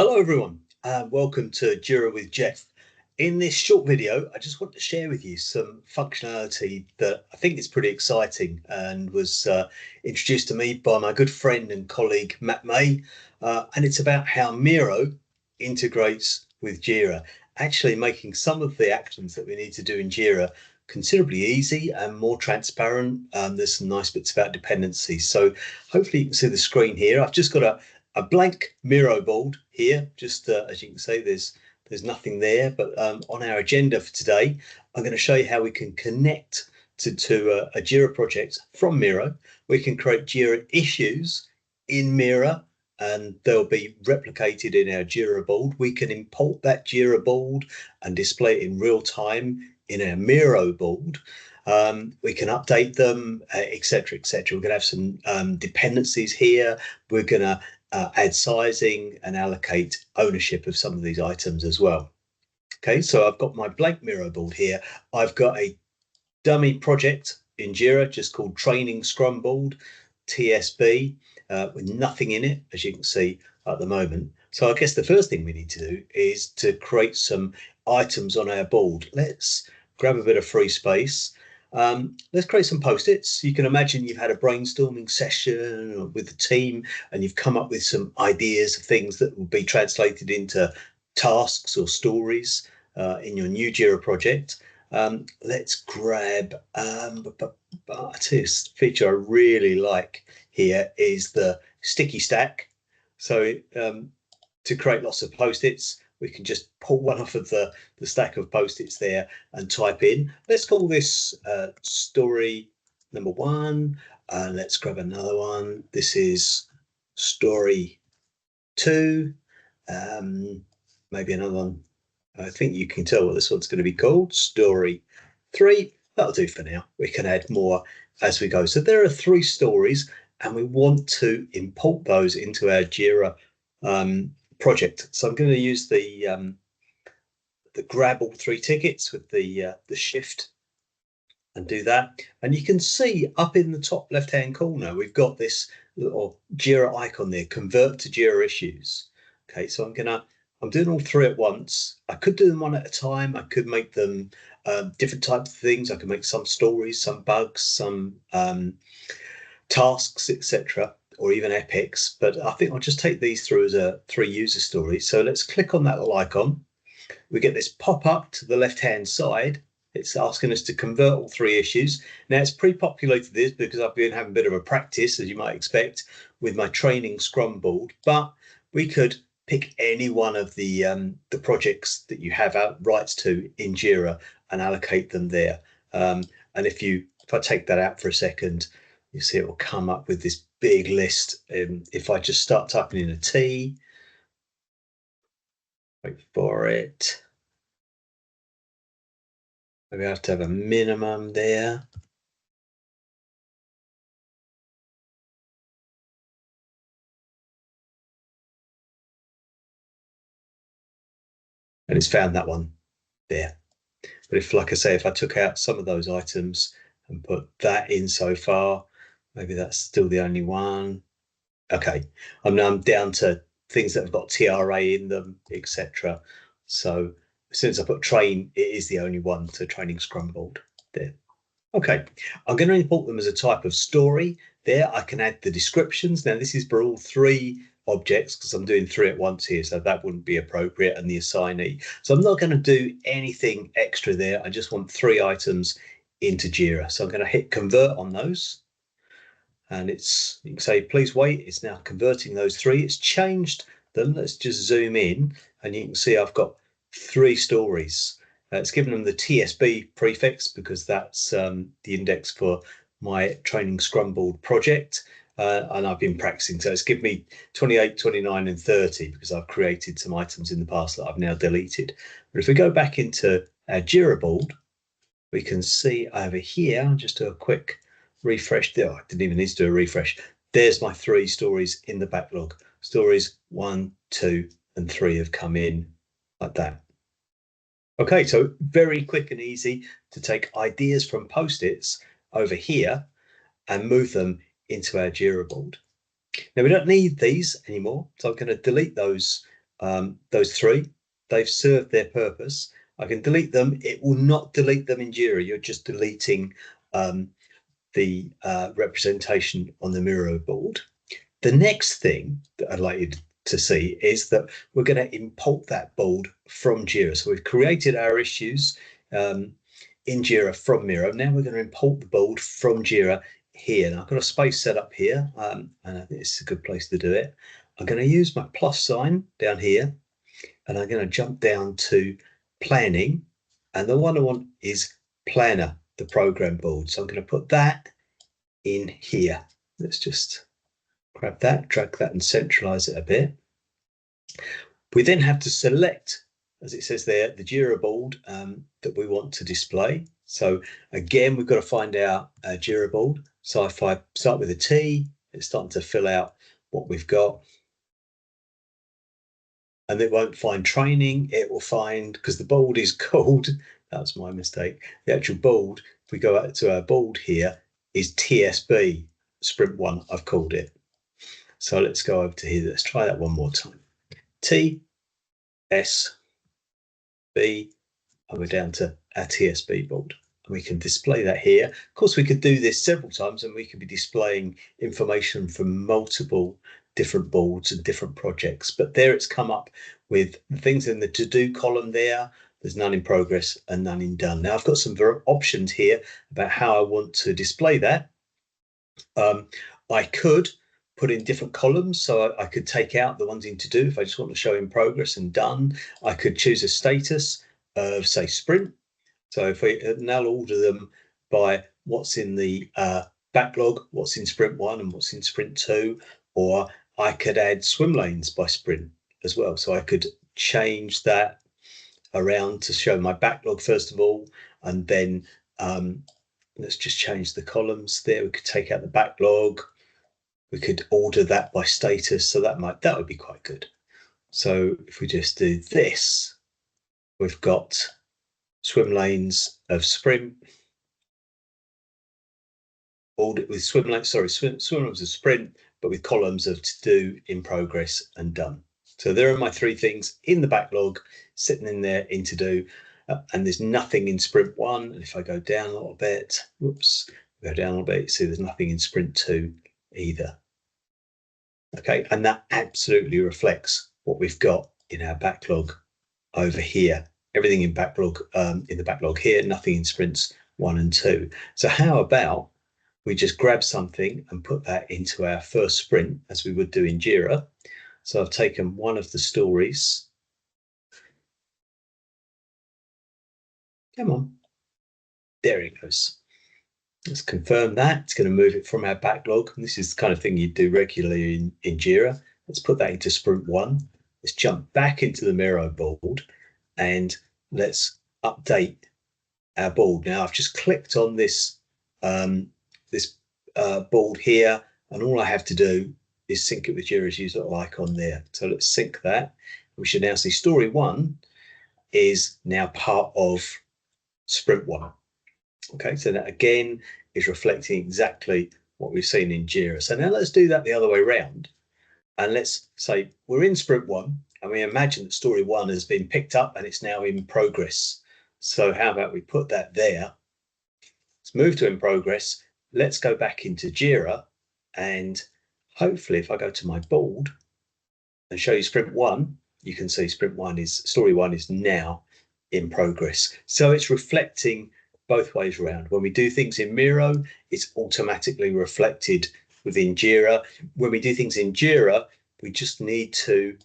Hello everyone, and welcome to Jira with Jeff. In this short video, I just want to share with you some functionality that I think is pretty exciting and was introduced to me by my good friend and colleague Matt May, and it's about how Miro integrates with Jira, actually making some of the actions that we need to do in Jira considerably easy and more transparent. There's some nice bits about dependencies. So hopefully you can see the screen here. I've just got a blank Miro board here, just as you can see, there's nothing there, but on our agenda for today, I'm going to show you how we can connect to a Jira project from Miro. We can create Jira issues in Miro, and they'll be replicated in our Jira board. We can import that Jira board and display it in real time in our Miro board. We can update them, etc., etc. We're going to have some dependencies here. We're going to add sizing and allocate ownership of some of these items as well. Okay, so I've got my blank Miro board here. I've got a dummy project in Jira just called Training Scrum Board, TSB, with nothing in it, as you can see at the moment. So I guess the first thing we need to do is to create some items on our board. Let's grab a bit of free space. Let's create some post-its. You can imagine you've had a brainstorming session with the team and you've come up with some ideas of things that will be translated into tasks or stories in your new Jira project. Let's grab a feature I really like here is the sticky stack. So to create lots of post-its, we can just pull one off of the stack of post-its there and type in. Let's call this story number 1. Let's grab another one. This is story 2. Maybe another one. I think you can tell what this one's going to be called. Story 3. That'll do for now. We can add more as we go. So there are 3 stories, and we want to import those into our Jira project. So I'm going to use the grab all 3 tickets with the shift and do that. And you can see up in the top left hand corner we've got this little Jira icon there, convert to Jira issues. Okay, so I'm doing all 3 at once. I could do them one at a time. I could make them different types of things. I could make some stories, some bugs, some tasks, etc., or even epics, but I think I'll just take these through as a 3 user story. So let's click on that little icon. We get this pop up to the left hand side. It's asking us to convert all 3 issues. Now it's pre-populated this because I've been having a bit of a practice, as you might expect, with my training Scrum board, but we could pick any one of the projects that you have rights to in Jira and allocate them there. And if I take that out for a second, you see it will come up with this big list. If I just start typing in a T, wait for it. Maybe I have to have a minimum there. And it's found that one there. But if, like I say, if I took out some of those items and put that in so far, maybe that's still the only one. Okay, I'm now down to things that have got TRA in them, etc. So as soon as I put train, it is the only one to training Scrum board there. Okay, I'm going to import them as a type of story. There I can add the descriptions. Now this is for all 3 objects because I'm doing 3 at once here, so that wouldn't be appropriate, and the assignee. So I'm not going to do anything extra there. I just want 3 items into Jira. So I'm going to hit convert on those. And you can say, please wait. It's now converting those 3. It's changed them. Let's just zoom in and you can see I've got 3 stories. It's given them the TSB prefix because that's the index for my training Scrum board project. And I've been practicing. So it's given me 28, 29 and 30 because I've created some items in the past that I've now deleted. But if we go back into our Jira board, we can see over here, I'll just do a quick refresh there. I didn't even need to do a refresh. There's my 3 stories in the backlog. Stories 1, 2 and 3 have come in like that. Okay, so very quick and easy to take ideas from post-its over here and move them into our Jira board. Now we don't need these anymore, so I'm going to delete those those three, they've served their purpose. I can delete them. It will not delete them in Jira. You're just deleting the representation on the Miro board. The next thing that I'd like you to see is that we're going to import that board from Jira. So we've created our issues in Jira from Miro. Now we're going to import the board from Jira here. Now I've got a space set up here, and I think it's a good place to do it. I'm going to use my plus sign down here, and I'm going to jump down to planning. And the one I want is planner, the program board. So I'm going to put that in here. Let's just grab that, drag that and centralize it a bit. We then have to select, as it says there, the Jira board that we want to display. So again, we've got to find our Jira board. So if I start with a T, it's starting to fill out what we've got. And it won't find training, it will find, because the board is called, that was my mistake, the actual board, if we go out to our board here, is TSB, Sprint 1, I've called it. So let's go over to here, let's try that one more time. TSB, and we're down to our TSB board. And we can display that here. Of course, we could do this several times and we could be displaying information from multiple different boards and different projects. But there it's come up with things in the to-do column there. There's none in progress and none in done. Now I've got some options here about how I want to display that. I could put in different columns, so I could take out the ones in to do if I just want to show in progress and done. I could choose a status of, say, sprint. So if we now order them by what's in the backlog, what's in sprint 1 and what's in sprint 2, or I could add swim lanes by sprint as well. So I could change that around to show my backlog first of all, and then let's just change the columns there. We could take out the backlog. We could order that by status, so that would be quite good. So if we just do this, we've got swim lanes of sprint, ordered with swim lanes of sprint, but with columns of to do, in progress, and done. So there are my three things in the backlog, sitting in there in to do, and there's nothing in sprint 1. And if I go down a little bit, go down a little bit, see there's nothing in sprint 2 either. Okay, and that absolutely reflects what we've got in our backlog over here. Everything in backlog, in the backlog here, nothing in sprints 1 and 2. So how about we just grab something and put that into our first sprint, as we would do in Jira. So I've taken one of the stories. Come on. There it goes. Let's confirm that. It's going to move it from our backlog. And this is the kind of thing you do regularly in Jira. Let's put that into sprint 1. Let's jump back into the Miro board and let's update our board. Now I've just clicked on this board here, and all I have to do is sync it with Jira's user icon there. So let's sync that. We should now see story 1 is now part of sprint 1. Okay, so that again is reflecting exactly what we've seen in Jira. So now let's do that the other way around. And let's say we're in sprint 1 and we imagine that story 1 has been picked up and it's now in progress. So how about we put that there? Let's move to in progress. Let's go back into Jira, and hopefully if I go to my board and show you sprint 1, you can see story 1 is now in progress. So it's reflecting both ways around. When we do things in Miro, it's automatically reflected within Jira. When we do things in Jira, we just need to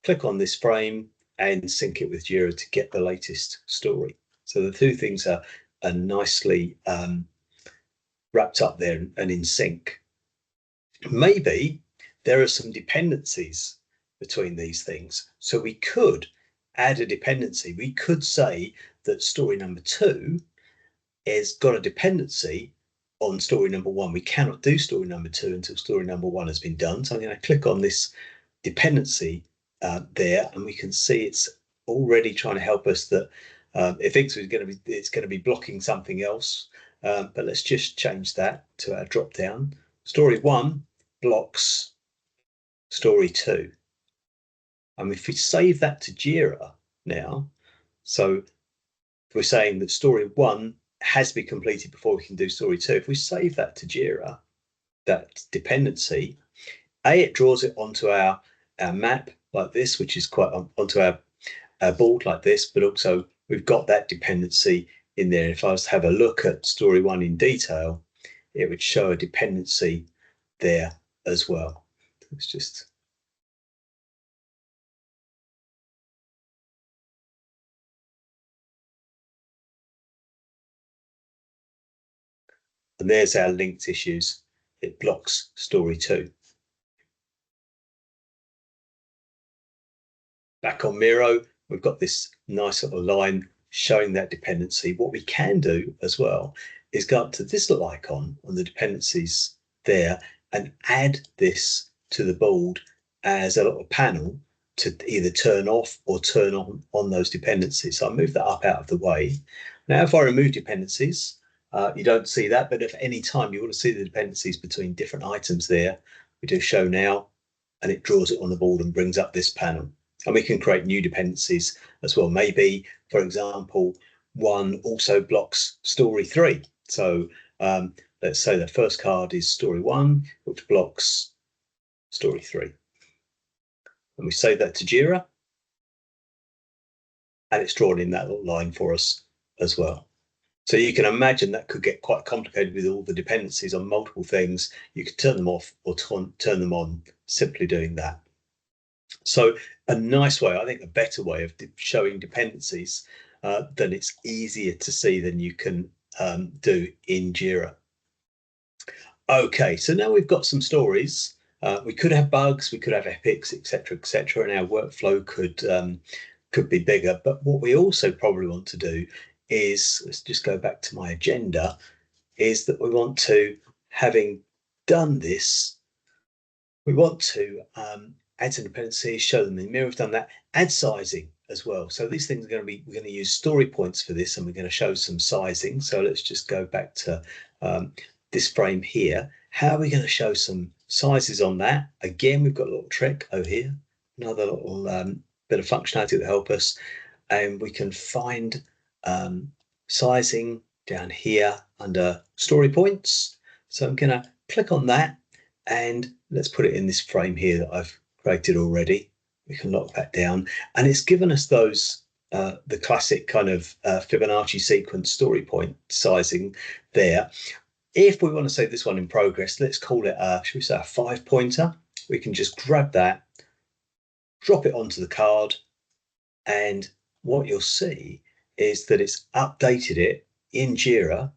click on this frame and sync it with Jira to get the latest story. So the two things are nicely wrapped up there and in sync. Maybe there are some dependencies between these things. So we could add a dependency. We could say that story number 2 has got a dependency on story number 1. We cannot do story number 2 until story number 1 has been done. So I'm going to click on this dependency there, and we can see it's already trying to help us that it thinks it's going to be blocking something else. But let's just change that to our drop down. Story 1 blocks story 2. And if we save that to Jira now, so we're saying that story 1 has to be completed before we can do story 2. If we save that to Jira, that dependency, it draws it onto our map like this, which is quite onto our board like this, but also we've got that dependency in there. If I was to have a look at story 1 in detail, it would show a dependency there as well. It's just, and there's our linked issues. It blocks story 2. Back on Miro, we've got this nice little line showing that dependency. What we can do as well is go up to this little icon on the dependencies there and add this to the board as a little panel to either turn off or turn on those dependencies. So I'll move that up out of the way. Now, if I remove dependencies, you don't see that, but if any time you want to see the dependencies between different items there, we do show now, and it draws it on the board and brings up this panel. And we can create new dependencies as well. Maybe, for example, 1 also blocks story 3. So let's say the first card is story 1, which blocks story 3. And we save that to Jira, and it's drawn in that little line for us as well. So you can imagine that could get quite complicated with all the dependencies on multiple things. You could turn them off or turn them on, simply doing that. So a nice way, I think a better way of showing dependencies then it's easier to see than you can do in Jira. Okay, so now we've got some stories. We could have bugs, we could have epics, etc., and our workflow could be bigger. But what we also probably want to do is, let's just go back to my agenda, is that we want to, having done this, we want to add some dependencies, show them in Miro. We've done that. Add sizing as well. So these things are going to be, we're going to use story points for this, and we're going to show some sizing. So let's just go back to this frame here. How are we going to show some sizes on that? Again, we've got a little trick over here, another little bit of functionality that help us, and we can find sizing down here under story points. So I'm going to click on that, and let's put it in this frame here that I've created already. We can lock that down, and it's given us those the classic kind of Fibonacci sequence story point sizing there. If we want to save this one in progress, let's call it should we say a 5-pointer. We can just grab that, drop it onto the card, and what you'll see is that it's updated it in Jira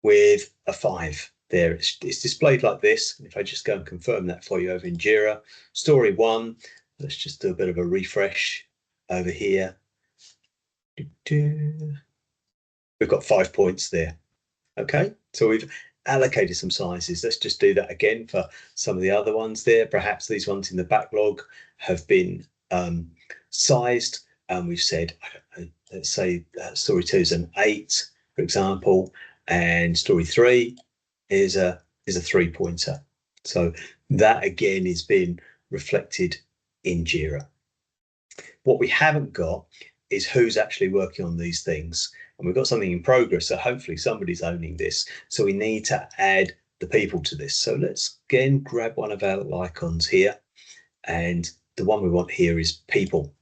with a 5 there. It's displayed like this. If I just go and confirm that for you over in Jira, story 1, let's just do a bit of a refresh over here. We've got 5 points there. Okay, so we've allocated some sizes. Let's just do that again for some of the other ones there. Perhaps these ones in the backlog have been sized, and we've said, let's say story 2 is an 8, for example, and story 3 is a 3-pointer. So that again is being reflected in Jira. What we haven't got is who's actually working on these things. And we've got something in progress, so hopefully somebody's owning this. So we need to add the people to this. So let's again grab one of our little icons here, and the one we want here is people.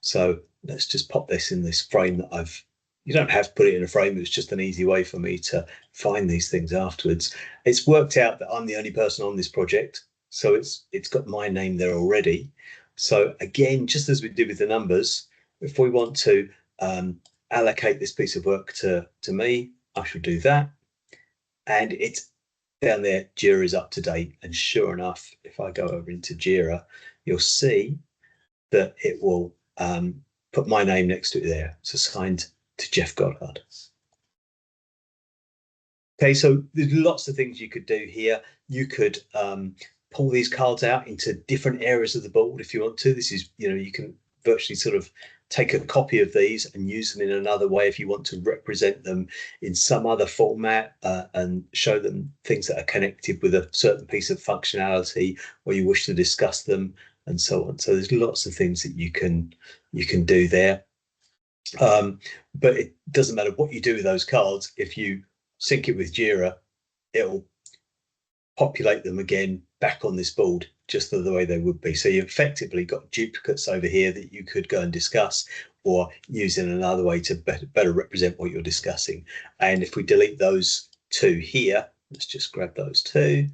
So let's just pop this in this frame that you don't have to put it in a frame, it's just an easy way for me to find these things afterwards. It's worked out that I'm the only person on this project, so it's got my name there already. So again, just as we did with the numbers, if we want to allocate this piece of work to me, I should do that. And it's down there, Jira is up to date. And sure enough, if I go over into Jira, you'll see that it will put my name next to it there. It's assigned to Jeff Goddard. Okay, so there's lots of things you could do here. You could pull these cards out into different areas of the board if you want to. This is, you can virtually sort of take a copy of these and use them in another way if you want to represent them in some other format and show them things that are connected with a certain piece of functionality, or you wish to discuss them and so on. So there's lots of things that you can do there. But it doesn't matter what you do with those cards. If you sync it with Jira, it'll populate them again back on this board just the way they would be. So you effectively got duplicates over here that you could go and discuss, or use in another way to better represent what you're discussing. And if we delete those two here, let's just grab those two.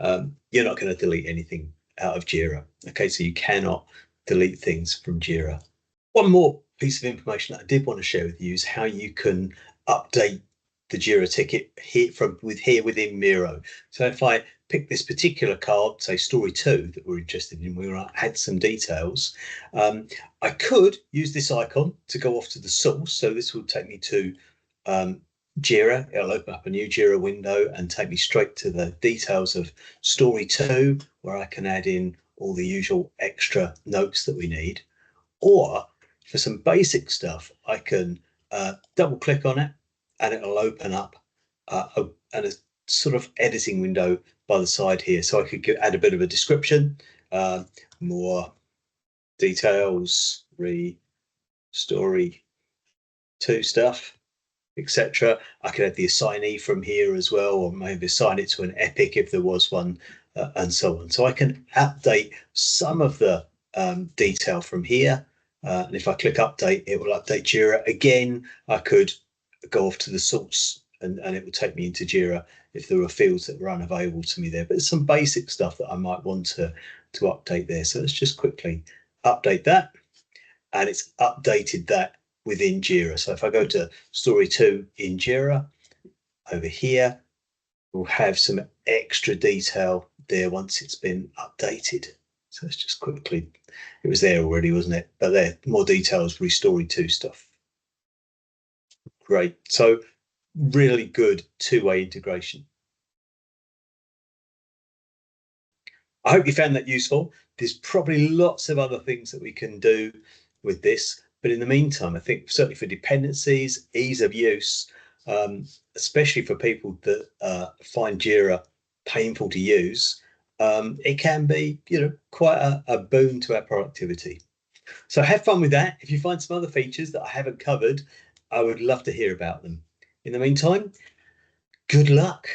You're not going to delete anything out of Jira. Okay, so you cannot delete things from Jira. One more piece of information that I did want to share with you is how you can update the Jira ticket here within Miro. So if I pick this particular card, say story 2 that we're interested in, we want to add some details. I could use this icon to go off to the source. So this will take me to Jira. It'll open up a new Jira window and take me straight to the details of story 2, where I can add in all the usual extra notes that we need. Or for some basic stuff, I can double click on it and it'll open up a sort of editing window by the side here. So I could add a bit of a description, more details, story 2 stuff, etc. I could add the assignee from here as well, or maybe assign it to an epic if there was one, and so on. So I can update some of the detail from here. And if I click update, it will update Jira. Again, I could go off to the source and it will take me into Jira if there were fields that were unavailable to me there. But there's some basic stuff that I might want to update there. So let's just quickly update that. And it's updated that within Jira. So if I go to story 2 in Jira, over here, we'll have some extra detail there once it's been updated. So let's just quickly, it was there already, wasn't it? But there, more details, story 2 stuff. Great. So really good two-way integration. I hope you found that useful. There's probably lots of other things that we can do with this, but in the meantime, I think certainly for dependencies, ease of use, especially for people that find Jira painful to use, it can be, quite a boon to our productivity. So have fun with that. If you find some other features that I haven't covered, I would love to hear about them. In the meantime, good luck.